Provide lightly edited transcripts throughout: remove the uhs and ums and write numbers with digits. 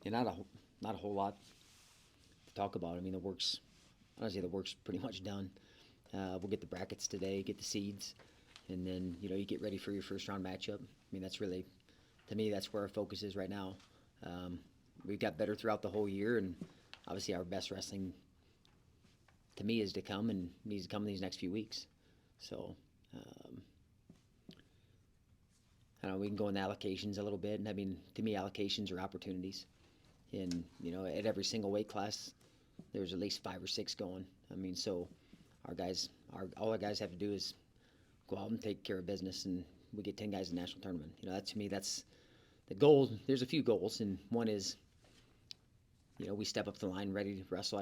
And not a whole lot to talk about. I mean, honestly, the work's pretty much done. We'll get the brackets today, get the seeds, and then you get ready for your first round matchup. I mean, that's really, to me, that's where our focus is right now. Um, we've got better throughout the whole year, and obviously our best wrestling to me is to come and needs to come in these next few weeks. So um, I don't know. We can go into allocations a little bit, and I mean, to me, allocations are opportunities. And at every single weight class, there's at least 5 or 6 going. I mean, so all our guys have to do is go out and take care of business, and we get 10 guys in the national tournament. That to me, that's the goal. There's a few goals, and one is, we step up the line ready to wrestle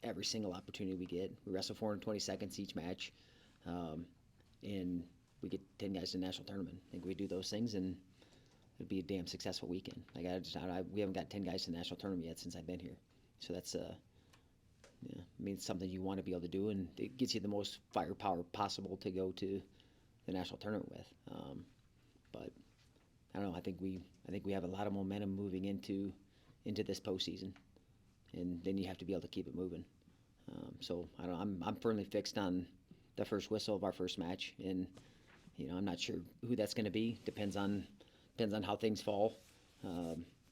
every single opportunity we get. We wrestle 420 seconds each match, and we get 10 guys in the national tournament. I think we do those things, and it'd be a damn successful weekend. Like we haven't got 10 guys to the national tournament yet since I've been here, so that's I mean, it's something you want to be able to do, and it gets you the most firepower possible to go to the national tournament with. But I don't know. I think we have a lot of momentum moving into this postseason, and then you have to be able to keep it moving. So I don't. I'm firmly fixed on the first whistle of our first match, and I'm not sure who that's going to be. Depends on how things fall.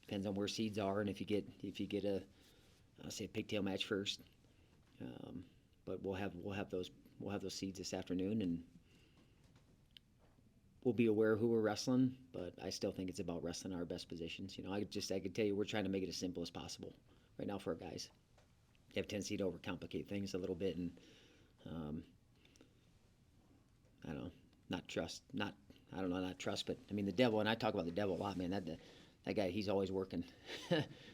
Depends on where seeds are, and if you get a say a pigtail match first. But we'll have those seeds this afternoon, and we'll be aware of who we're wrestling. But I still think it's about wrestling our best positions. I could tell you we're trying to make it as simple as possible right now for our guys. You have a tendency to overcomplicate things a little bit, and I don't know, not trust, but I mean the devil, and I talk about the devil a lot, man. That guy, he's always working.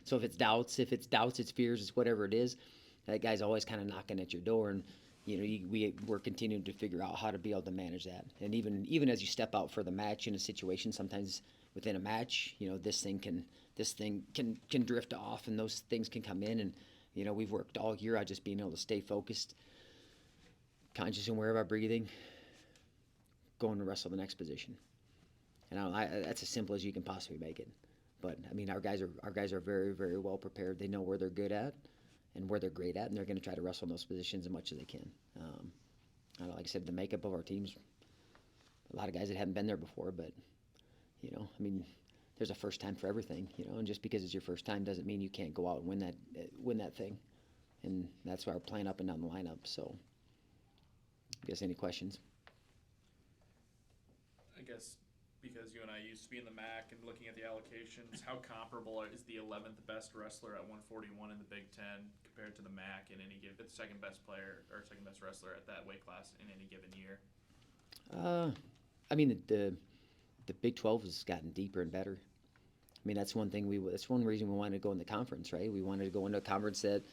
So if it's doubts, it's fears, it's whatever it is, that guy's always kind of knocking at your door, and we're continuing to figure out how to be able to manage that. And even as you step out for the match in a situation, sometimes within a match, this thing can drift off, and those things can come in, and we've worked all year on just being able to stay focused, conscious and aware of our breathing, going to wrestle the next position. And that's as simple as you can possibly make it. But I mean, our guys are very, very well prepared. They know where they're good at and where they're great at, and they're going to try to wrestle in those positions as much as they can. I don't know, like I said, the makeup of our teams, a lot of guys that haven't been there before, but I mean, there's a first time for everything, and just because it's your first time doesn't mean you can't go out and win that thing. And that's why we're playing up and down the lineup. So, I guess any questions? I guess because you and I used to be in the MAC and looking at the allocations, how comparable is the 11th best wrestler at 141 in the Big Ten compared to the MAC in any given, the second best player or second best wrestler at that weight class in any given year? I mean, the Big 12 has gotten deeper and better. I mean, that's one reason we wanted to go in the conference, right? We wanted to go into a conference that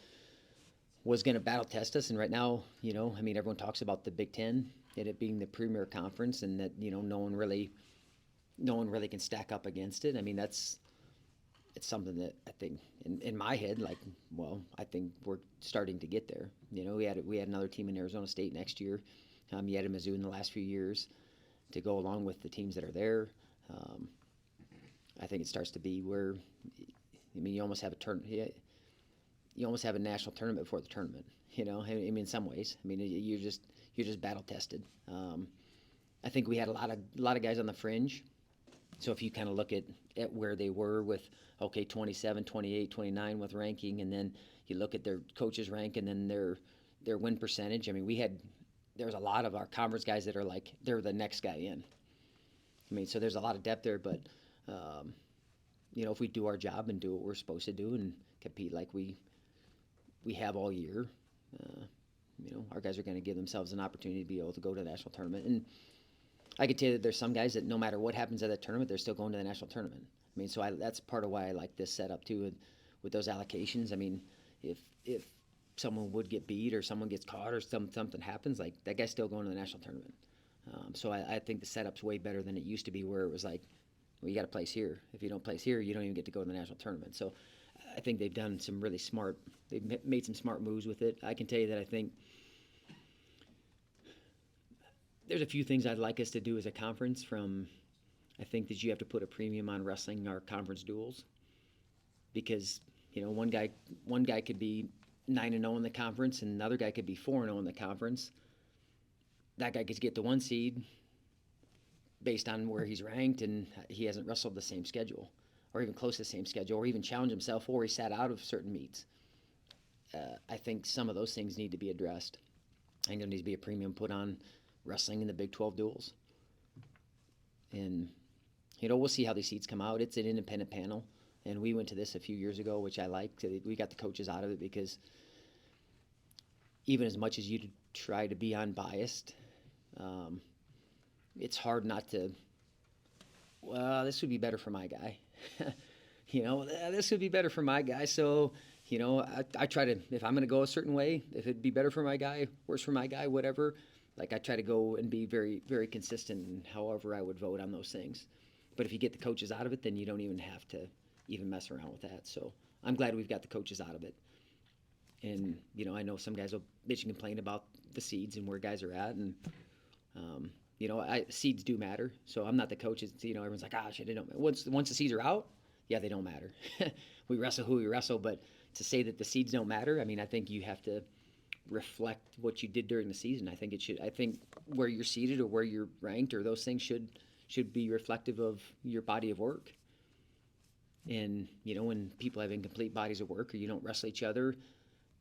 was going to battle test us, and right now, I mean, everyone talks about the Big Ten and it being the premier conference, and that no one really can stack up against it. I mean, it's something that I think in my head, like, well, I think we're starting to get there. We had another team in Arizona State next year. You had a Mizzou in the last few years to go along with the teams that are there. I think it starts to be where, I mean, you almost have you almost have a national tournament before the tournament. I mean, in some ways, I mean, you're just battle tested. I think we had a lot of guys on the fringe. So if you kind of look at where they were with, 27, 28, 29 with ranking, and then you look at their coaches' rank and then their win percentage. I mean, there's a lot of our conference guys that are like, they're the next guy in. I mean, so there's a lot of depth there, but, if we do our job and do what we're supposed to do and compete like we have all year, our guys are going to give themselves an opportunity to be able to go to the national tournament. And I can tell you that there's some guys that no matter what happens at that tournament, they're still going to the national tournament. I mean, so that's part of why I like this setup too, with those allocations. I mean, if someone would get beat or someone gets caught or something happens, like that guy's still going to the national tournament. So I think the setup's way better than it used to be, where it was like, well, you got to place here. If you don't place here, you don't even get to go to the national tournament. So I think they've done some really smart. They've made some smart moves with it. I can tell you that I think there's a few things I'd like us to do as a conference. I think that you have to put a premium on wrestling our conference duels. because one guy could be 9-0 in the conference, and another guy could be 4-0 in the conference. That guy could get the 1 seed based on where he's ranked, and he hasn't wrestled the same schedule, or even close to the same schedule, or even challenged himself, or he sat out of certain meets. I think some of those things need to be addressed. I think there needs to be a premium put on wrestling in the Big 12 duels. And, we'll see how these seeds come out. It's an independent panel, and we went to this a few years ago, which I liked. We got the coaches out of it because even as much as you try to be unbiased, it's hard not to, well, this would be better for my guy. This would be better for my guy. So, I try to, if I'm going to go a certain way, if it'd be better for my guy, worse for my guy, whatever, like I try to go and be very, very consistent in however I would vote on those things. But if you get the coaches out of it, then you don't even have to even mess around with that. So I'm glad we've got the coaches out of it. And, I know some guys will bitch and complain about the seeds and where guys are at. And, seeds do matter. So I'm not the coach. Everyone's like, shit, they don't. Once the seeds are out, yeah, they don't matter. We wrestle who we wrestle. But to say that the seeds don't matter, I think you have to reflect what you did during the season. I think where you're seated or where you're ranked or those things should be reflective of your body of work. And, when people have incomplete bodies of work or you don't wrestle each other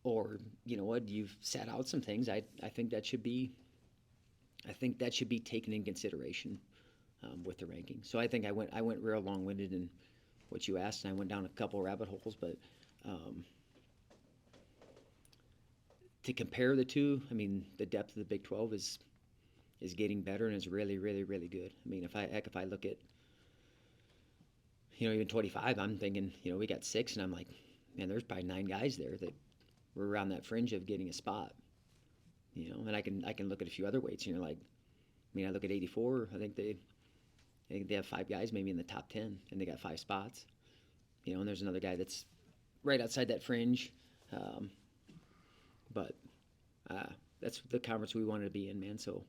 or, you've sat out some things, I think that should be taken in consideration with the ranking. So I think I went real long-winded in what you asked, and I went down a couple of rabbit holes, but to compare the two, the depth of the Big 12 is getting better and is really, really, really good. If I look at, even 25, I'm thinking, we got 6, and I'm like, man, there's probably 9 guys there that were around that fringe of getting a spot. And I can look at a few other weights, and you're like, I look at 84. I think they have 5 guys maybe in the top 10, and they got 5 spots. And there's another guy that's right outside that fringe. But that's the conference we wanted to be in, man. So,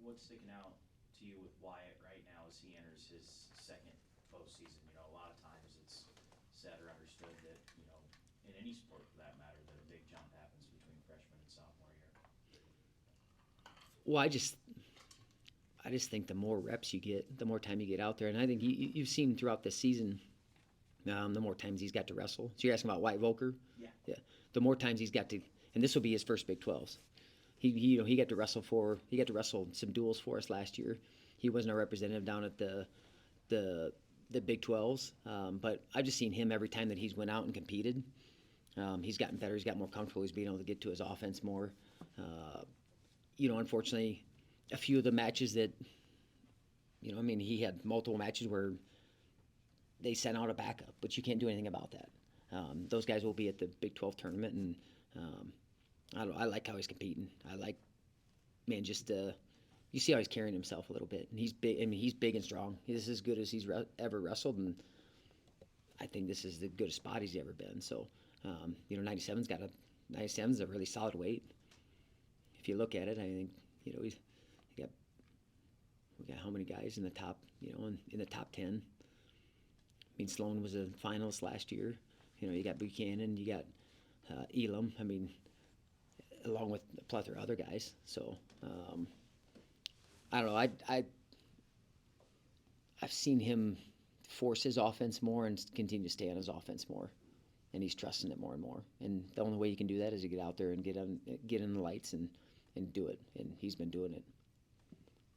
what's sticking out to you with Wyatt right now as he enters his second postseason? A lot of times it's said or understood that, in any sport for that matter, that a big jump happens between freshman and sophomore year. Well, I just think the more reps you get, the more time you get out there, and I think you've seen throughout this season, the more times he's got to wrestle. So you're asking about Wyatt Volker? Yeah. The more times he's got to, and this will be his first Big 12s. He got to wrestle some duels for us last year. He wasn't a representative down at the Big 12s, but I've just seen him every time that he's went out and competed. He's gotten better. He's got more comfortable. He's being able to get to his offense more. Unfortunately, a few of the matches that, he had multiple matches where they sent out a backup, but you can't do anything about that. Those guys will be at the Big 12 tournament, and I like how he's competing. I like, man, just you see how he's carrying himself a little bit, and he's big. He's big and strong. He's as good as he's ever wrestled, and I think this is the goodest spot he's ever been. So, 97's a really solid weight. If you look at it, I think we got how many guys in the top, in the top 10. Sloan was a finalist last year. You got Buchanan, you got Elam. Along with a plethora of other guys. So I don't know. I've seen him force his offense more and continue to stay on his offense more, and he's trusting it more and more. And the only way you can do that is to get out there and get in the lights and do it. And he's been doing it.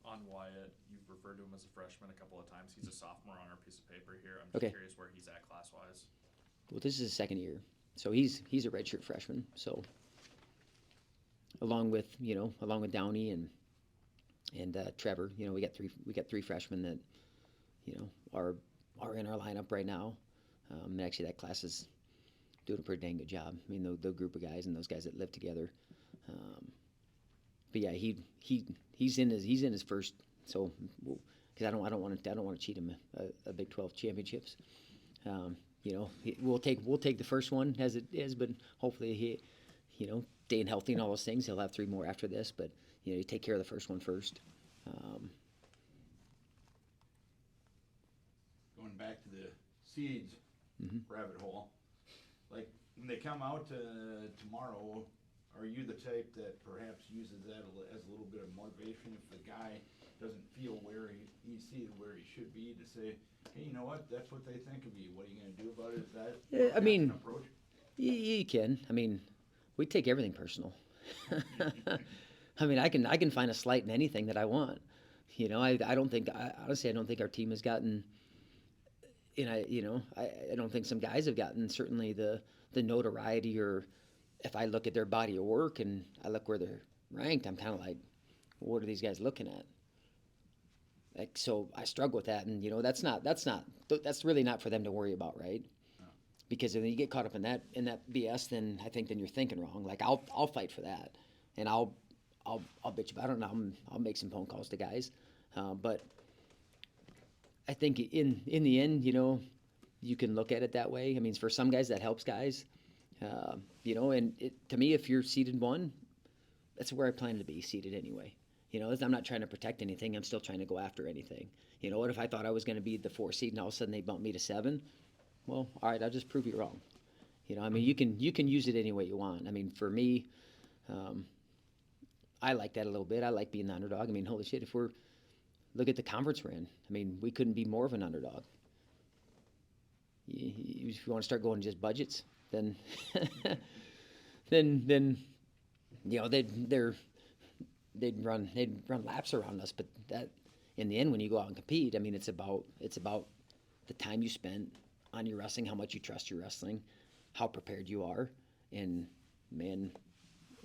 On Wyatt, you've referred to him as a freshman a couple of times. He's a sophomore on our piece of paper here. I'm just curious where he's at class-wise. Well, this is his second year, so he's a redshirt freshman. So along with Downey and Trevor, we got three freshmen that are in our lineup right now. And actually, that class is doing a pretty dang good job. The group of guys and those guys that live together. But yeah, he's in his first. So because I don't want to cheat him a Big 12 championships. We'll take the first one as it is, but hopefully he, staying healthy and all those things, he'll have 3 more after this. But you take care of the first one first. Going back to the seeds Mhm. rabbit hole. Like, when they come out tomorrow, are you the type that perhaps uses that as a little bit of motivation if the guy doesn't feel where he's seated where he should be, to say, hey, you know what, that's what they think of you, what are you gonna do about it? Is that Yeah, I perhaps mean, an approach? You can. I mean, we take everything personal. I mean, I can find a slight in anything that I want. I don't think honestly I don't think our team has gotten, and I don't think some guys have gotten certainly the notoriety, or if I look at their body of work and I look where they're ranked, I'm kind of like, what are these guys looking at? Like, so I struggle with that, and that's really not for them to worry about, right? Because if you get caught up in that BS, then I think then you're thinking wrong. Like, I'll fight for that, and I'll bitch about it, and I'll make some phone calls to guys, but I think in the end, you can look at it that way. I mean, for some guys that helps guys, and to me, if you're seeded one, that's where I plan to be seated anyway. I'm not trying to protect anything. I'm still trying to go after anything. What if I thought I was going to be the 4 seed and all of a sudden they bumped me to 7? Well, all right, I'll just prove you wrong. I mean, you can use it any way you want. I mean, for me, I like that a little bit. I like being the underdog. I mean, holy shit, look at the conference we're in. I mean, we couldn't be more of an underdog. If you want to start going just budgets, then then they'd run laps around us. But that, in the end, when you go out and compete, I mean, it's about the time you spent on your wrestling, how much you trust your wrestling, how prepared you are, and man,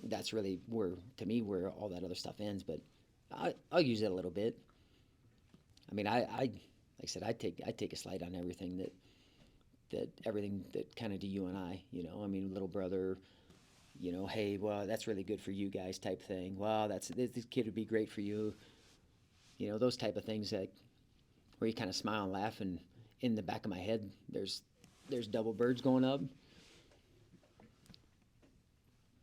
that's really where all that other stuff ends. But I'll use it a little bit. I mean, like I said, I take a slide on everything that kind of to UNI. I mean, little brother. Hey, well, that's really good for you guys, type thing. Wow, this kid would be great for you. Those type of things that where you kind of smile and laugh, and in the back of my head, there's double birds going up.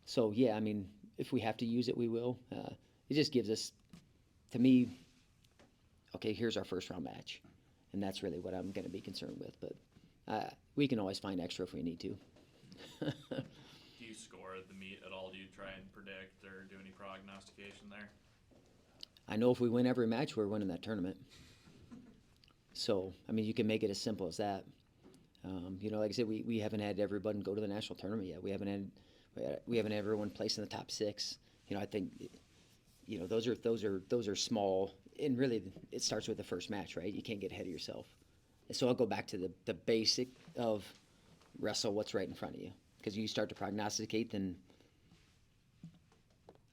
So yeah, I mean, if we have to use it, we will. It just gives us, to me, okay, here's our first round match, and that's really what I'm going to be concerned with. But we can always find extra if we need to. Do you score at the meet at all? Do you try and predict or do any prognostication there? I know if we win every match, we're winning that tournament. So, I mean, you can make it as simple as that. Like I said, we haven't had everybody go to the national tournament yet. We haven't had everyone place in the top 6. I think, those are small, and really it starts with the first match, right? You can't get ahead of yourself. And so I'll go back to the basic of wrestle what's right in front of you. Because you start to prognosticate, then,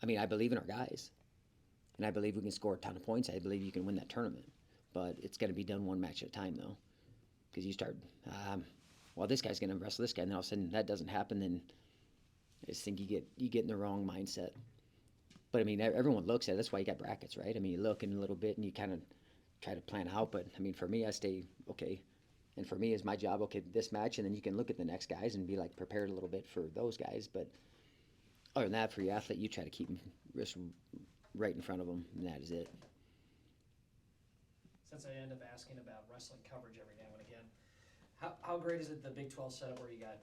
I mean, I believe in our guys. And I believe we can score a ton of points. I believe you can win that tournament. But it's going to be done one match at a time, though. Because you start, well, this guy's going to wrestle this guy, and all of a sudden that doesn't happen, then I just think you get in the wrong mindset. But, I mean, everyone looks at it. That's why you got brackets, right? I mean, you look in a little bit, and you kind of try to plan out. But, I mean, for me, I stay, okay. And for me, it's my job, okay, this match, and then you can look at the next guys and be, like, prepared a little bit for those guys. But other than that, for your athlete, you try to keep them just right in front of them, and that is it. Since I end up asking about wrestling coverage every now and again, how great is it, the Big 12 setup where you got,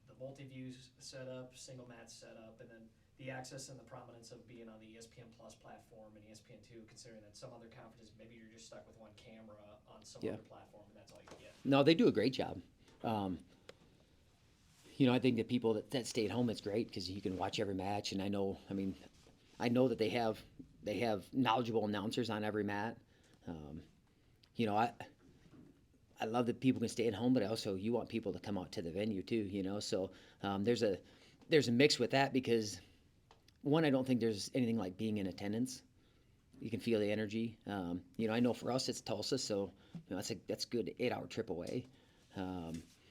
the multi-views set up, single match set up, and then the access and the prominence of being on the ESPN Plus platform and ESPN2, considering that some other conferences, maybe you're just stuck with one camera on some other platform, and that's all you get. No, they do a great job. I think the people that stay at home, it's great because you can watch every match, and I know that they have knowledgeable announcers on every mat. I love that people can stay at home, but also you want people to come out to the venue too. So there's a mix with that because one, I don't think there's anything like being in attendance. You can feel the energy. I know for us it's Tulsa, so that's a good 8-hour trip away.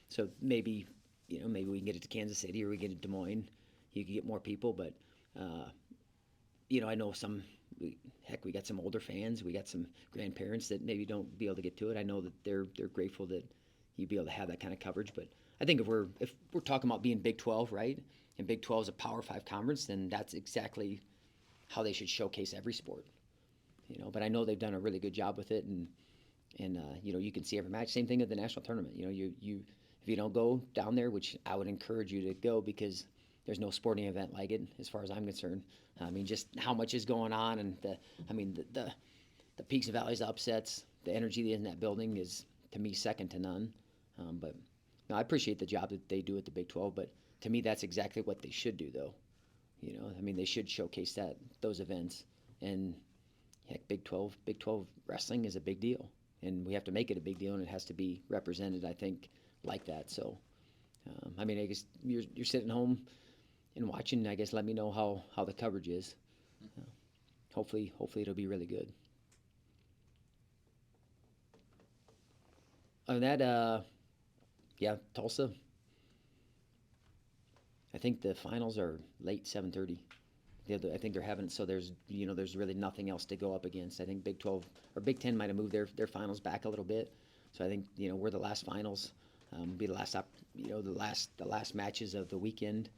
So maybe we can get it to Kansas City or we get it to Des Moines. You can get more people, but I know we got some older fans. We got some grandparents that maybe don't be able to get to it. I know that they're grateful that you'd be able to have that kind of coverage. But I think if we're talking about being Big 12, right, and Big 12 is a Power 5 conference, then that's exactly how they should showcase every sport. But I know they've done a really good job with it, and And you can see every match. Same thing at the national tournament. You if you don't go down there, which I would encourage you to go, because there's no sporting event like it as far as I'm concerned. I mean, just how much is going on, and the peaks and valleys, the upsets, the energy in that building is, to me, second to none. But no, I appreciate the job that they do at the Big 12, but to me, that's exactly what they should do, though. I mean, they should showcase those events. And heck, Big 12 wrestling is a big deal, and we have to make it a big deal, and it has to be represented, I think, like that. So, I mean, I guess you're sitting home and watching. I guess let me know how the coverage is. Hopefully it'll be really good. Other than that, yeah, Tulsa. I think the finals are late 7:30. I think they're having it, so there's really nothing else to go up against. I think Big 12 or Big 10 might have moved their finals back a little bit. So I think we're the last finals. Be the last the last matches of the weekend.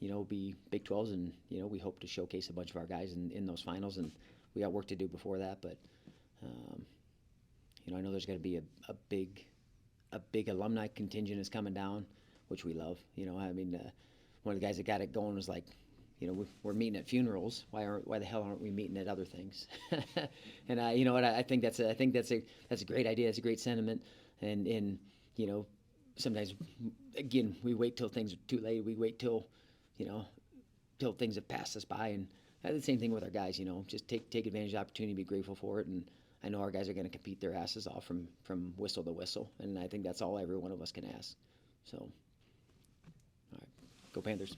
Be Big 12s, and we hope to showcase a bunch of our guys in those finals, and we got work to do before that. But I know there's going to be a big alumni contingent is coming down, which we love. I mean, one of the guys that got it going was like, we're meeting at funerals. Why the hell aren't we meeting at other things? And you know what? I think that's a great idea. It's a great sentiment. And sometimes, again, we wait till things are too late. We wait till things have passed us by. And the same thing with our guys. Just take advantage of the opportunity, be grateful for it. And I know our guys are going to compete their asses off from whistle to whistle. And I think that's all every one of us can ask. So, all right, go Panthers.